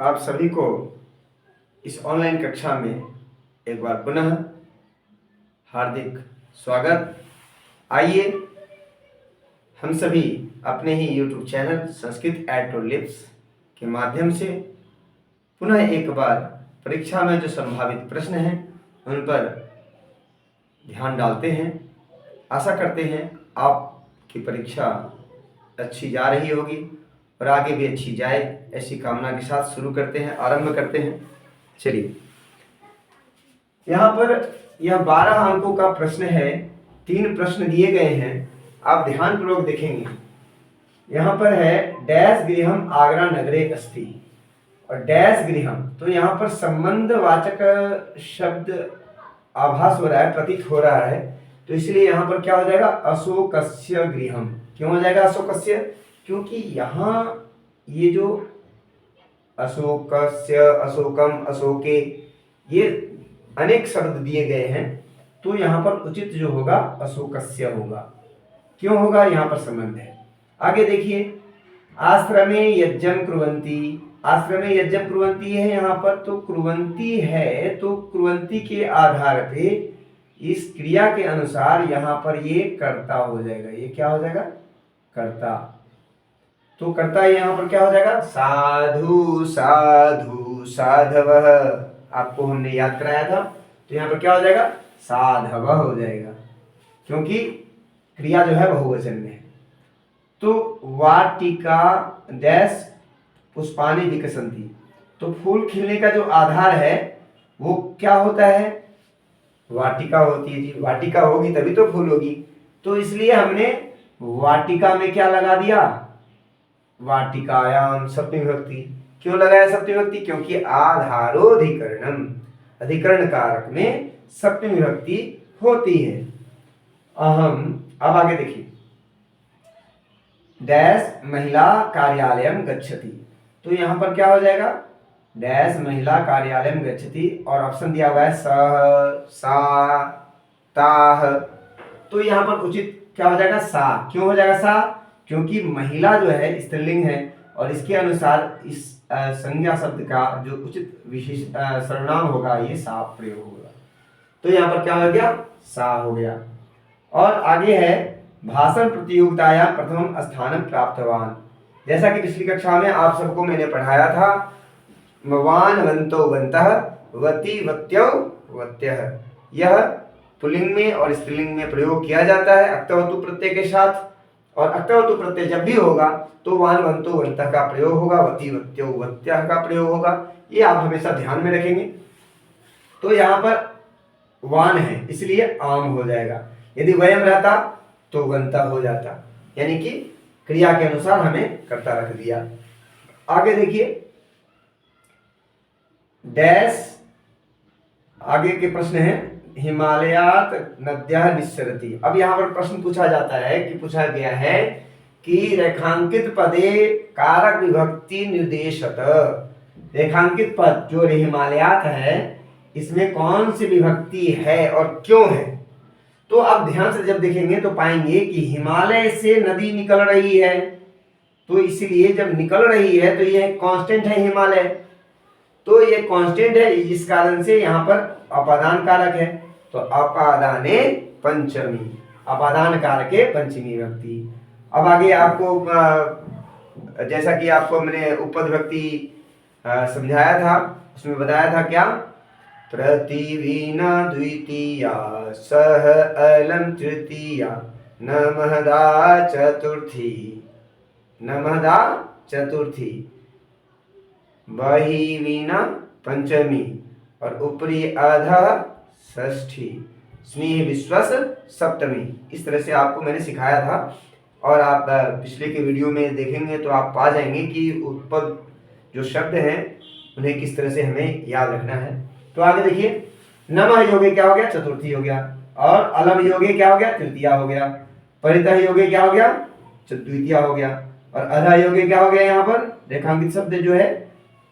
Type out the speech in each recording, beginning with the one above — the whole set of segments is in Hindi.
आप सभी को इस ऑनलाइन कक्षा में एक बार पुनः हार्दिक स्वागत। आइए हम सभी अपने ही YouTube channel Sanskrit at two lips के माध्यम से पुनः एक बार परीक्षा में जो संभावित प्रश्न हैं उन पर ध्यान डालते हैं। आशा करते हैं आपकी परीक्षा अच्छी जा रही होगी और आगे भी अच्छी जाए, ऐसी कामना के साथ शुरू करते हैं, आरंभ करते हैं। चलिए, यहाँ पर यह 12 अंकों का प्रश्न है। 3 प्रश्न दिए गए हैं, आप ध्यानपूर्वक देखेंगे। यहाँ पर है डैश गृहम आगरा नगरे अस्ति और डैश गृहम, तो यहाँ पर संबंधवाचक शब्द आभास हो रहा है, प्रतीत हो रहा है, तो इसलिए यहाँ पर क्या हो जाएगा, अशोकस्य गृहम। क्यों हो जाएगा अशोकस्य? क्योंकि यहाँ ये जो अशोकस्य, अशोकम, अशोके, ये अनेक शब्द दिए गए हैं, तो यहाँ पर उचित जो होगा अशोकस्य होगा। क्यों होगा? यहाँ पर संबंध है। आगे देखिए, आश्रमे यज्ञम कुर्वन्ति, आश्रमे यज्ञम कुर्वन्ति है यहाँ पर, तो कुर्वन्ति है, तो कुर्वन्ति के आधार पे इस क्रिया के अनुसार यहाँ पर ये कर्ता हो जाएगा। ये क्या हो जाएगा? कर्ता। तो कर्ता यहाँ पर क्या हो जाएगा? साधु साधु साधवः, आपको हमने याद कराया था, तो यहाँ पर क्या हो जाएगा? साधव हो जाएगा, क्योंकि क्रिया जो है बहुवचन में है। तो वाटिका डैश पुष्पाणि विकसन्ति, तो फूल खिलने का जो आधार है वो क्या होता है? वाटिका होती है जी। वाटिका होगी तभी तो फूल होगी, तो इसलिए हमने वाटिका में क्या लगा दिया? वाटिकायाम सप्तमी विभक्ति। क्यों लगाया सप्तमी विभक्ति? क्योंकि आधारोधिकरणम, अधिकरण कारक में सप्तमी विभक्ति होती है। अब आगे देखिए, डैश महिला कार्यालयम गच्छति, तो यहाँ पर क्या हो जाएगा? डैश महिला कार्यालयम गच्छति, और ऑप्शन दिया हुआ है सह, सा, ताह, तो यहाँ पर उचित क्या हो जाएगा? सा। क्यों हो जाएगा सा? क्योंकि महिला जो है स्त्रीलिंग है और इसके अनुसार इस संज्ञा शब्द का जो उचित विशेष सर्वनाम होगा ये सा प्रयोग होगा, तो यहाँ पर क्या हो गया? सा हो गया। और आगे है भाषण प्रतियोगिताया प्रथम स्थान प्राप्तवान। जैसा कि पिछली कक्षा में आप सबको मैंने पढ़ाया था, वान वंतो वंतः, वती वत्यो वत्यः, यह पुल्लिंग में और स्त्रीलिंग में प्रयोग किया जाता है अक्तवतु प्रत्यय के साथ, और अक्तवतु प्रत्यय जब भी होगा तो वान वंतो वंतः का प्रयोग होगा, वती वत्यो वत्यः का प्रयोग होगा। ये आप हमेशा ध्यान में रखेंगे। तो यहाँ पर वान है इसलिए आम हो जाएगा, यदि वयम रहता तो वंतः हो जाता, यानी कि क्रिया के अनुसार हमें कर्ता रख दिया। आगे देखिए, डैश, आगे के प्रश्न है हिमालयात नद्यः निस्सरति। अब यहाँ पर प्रश्न पूछा जाता है कि पूछा गया है कि रेखांकित पदे कारक विभक्ति निर्देशत, रेखांकित पद जो हिमालयात है इसमें कौन सी विभक्ति है और क्यों है? तो आप ध्यान से जब देखेंगे तो पाएंगे कि हिमालय से नदी निकल रही है, तो इसीलिए जब निकल रही है तो ये कांस्टेंट है हिमालय, तो ये कांस्टेंट है, इस कारण से यहाँ पर अपादान कारक है, तो अपादाने पंचमी, अपादान कारके पंचमी विभक्ति। अब आगे आपको जैसा कि आपको मैंने उपपद विभक्ति समझाया था, उसमें बताया था क्या? प्रतिवीना द्वितीया, सह अलम तृतीया, नमहदा चतुर्थी, नमहदा चतुर्थी, बहिवीना पंचमी, और ऊपरी अधः षष्ठी, स्नेह विश्वास सप्तमी। इस तरह से आपको मैंने सिखाया था, और आप पिछले के वीडियो में देखेंगे तो आप पा जाएंगे कि उत्पद जो शब्द हैं उन्हें किस तरह से हमें याद रखना है। तो आगे देखिए, नमः योगे क्या हो गया? चतुर्थी हो गया, और अलम योगे क्या हो गया? तृतीया हो गया, परितः योगे क्या हो गया? द्वितीया हो गया, और अधः योगे क्या हो गया? यहाँ पर रेखांकित शब्द जो है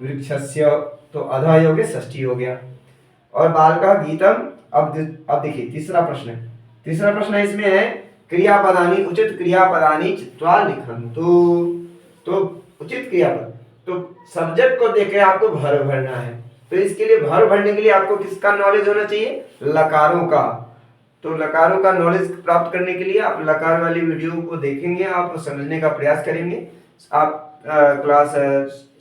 वृक्षस्य, तो अधः योगे षष्ठी हो गया, और बालका गीतम। अब देखिए तीसरा प्रश्न है, तीसरा प्रश्न इसमें है क्रियापदानी, उचित क्रियापदानी चित्वा लिखन्तु। तो उचित क्रियापद, तो सब्जेक्ट को देख के आपको भर भरना है। तो इसके लिए भर भरने के लिए आपको किसका नॉलेज होना चाहिए? लकारों का। तो लकारों का नॉलेज प्राप्त करने के लिए आप लकार वाली वीडियो को देखेंगे, आप समझने का प्रयास करेंगे। आप क्लास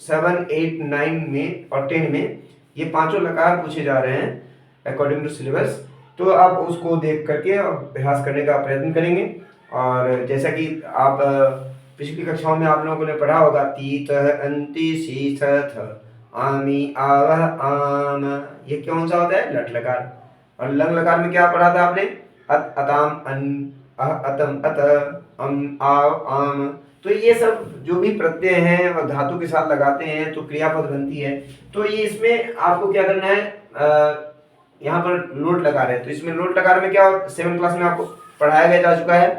7, 8, 9 में और 10 में ये पांचों लकार पूछे जा रहे हैं अकॉर्डिंग टू सिलेबस। तो आप उसको देख करके अभ्यास करने का प्रयत्न करेंगे। और जैसा कि आप पिछली कक्षाओं में आप लोगों ने पढ़ा होगा, तीत अंति शीथ थ आमी आवह आम, ये कौन सा होता है? लट लकार। और लंग लकार में क्या पढ़ा था आपने? अत अताम अन अह अतम अत अम आव आम। तो ये सब जो भी प्रत्यय हैं और धातु के साथ लगाते हैं तो क्रियापद बनती है। तो ये इसमें आपको क्या करना है, यहाँ पर लोट लगा रहे हैं। तो इसमें लोट लकार में क्या 7 क्लास में आपको पढ़ाया गया जा चुका है।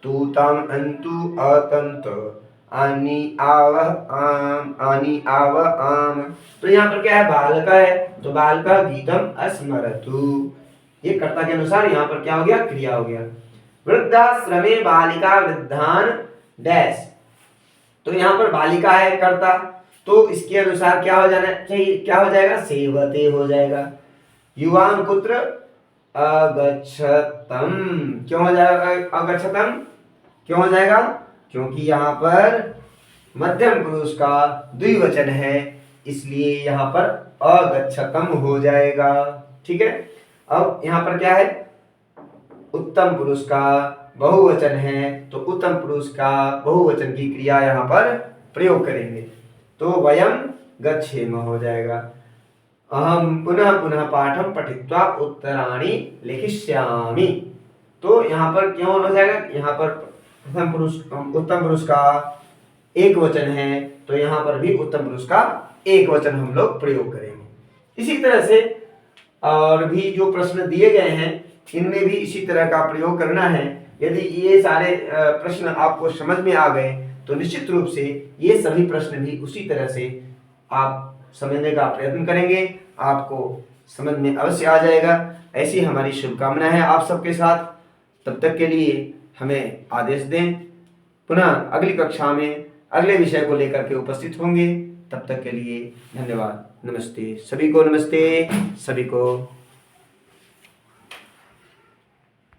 तू ताम अंतु अतंत आनी आवह आम आनी आवह आम। तो यहाँ पर क्या है? बालका है, तो बालका गीतम अस्मरतु, ये कर्ता के अनुसार यहाँ पर क्या हो गया? क्रिया हो गया। वृद्धाश्रमे बालिका वृद्धान डैश, तो यहाँ पर बालिका है कर्ता, तो इसके अनुसार क्या हो जाना चाहिए? क्या हो जाएगा? सेवते हो जाएगा। युवान पुत्र अगच्छतम, क्यों हो जाएगा अगच्छतम? क्यों हो जाएगा? क्योंकि यहाँ पर मध्यम पुरुष का द्विवचन है, इसलिए यहाँ पर अगच्छतम हो जाएगा। ठीक है। अब यहाँ पर क्या है? उत्तम पुरुष का बहुवचन है, तो उत्तम पुरुष का बहुवचन की क्रिया यहाँ पर प्रयोग करेंगे। तो वयम गच्छेम हो जाएगा। अहम पुनः पुनः पाठम पठित्वा उत्तराणि लिखिष्यामि। तो यहाँ पर क्यों हो जाएगा? यहाँ पर प्रथम पुरुष उत्तम पुरुष का एक वचन है, तो यहाँ पर भी उत्तम पुरुष का एक वचन हम लोग प्रयोग करेंगे। इसी तरह से और भी जो प्रश्न दिए गए हैं इनमें भी इसी तरह का प्रयोग करना है। यदि ये सारे प्रश्न आपको समझ में आ गए तो निश्चित रूप से ये सभी प्रश्न भी उसी तरह से आप समझने का प्रयत्न करेंगे, आपको समझ में अवश्य आ जाएगा। ऐसी हमारी शुभकामना है आप सबके साथ। तब तक के लिए हमें आदेश दें, पुनः अगली कक्षा में अगले विषय को लेकर के उपस्थित होंगे। तब तक के लिए धन्यवाद। नमस्ते सभी को, नमस्ते सभी को।